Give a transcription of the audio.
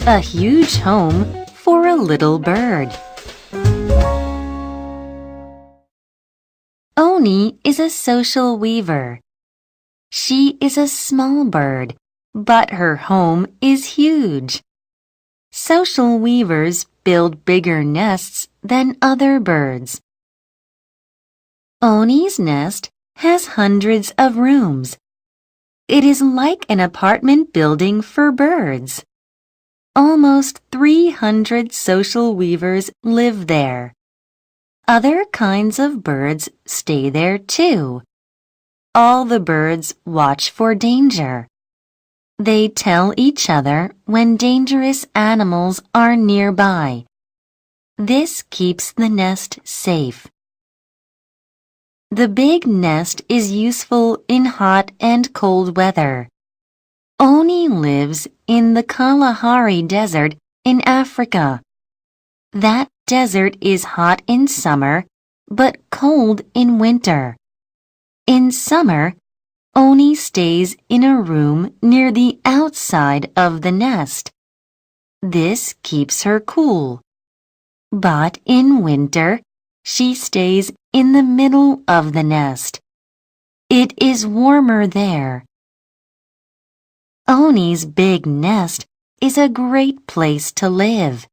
A huge home for a little bird. Oni is a social weaver. She is a small bird, but her home is huge. Social weavers build bigger nests than other birds. Oni's nest has hundreds of rooms. It is like an apartment building for birds. Almost 300 social weavers live there. Other kinds of birds stay there too. All the birds watch for danger. They tell each other when dangerous animals are nearby. This keeps the nest safe. The big nest is useful in hot and cold weather. Oni lives in the Kalahari Desert in Africa. That desert is hot in summer, but cold in winter. In summer, Oni stays in a room near the outside of the nest. This keeps her cool. But in winter, she stays in the middle of the nest. It is warmer there. Oni's big nest is a great place to live.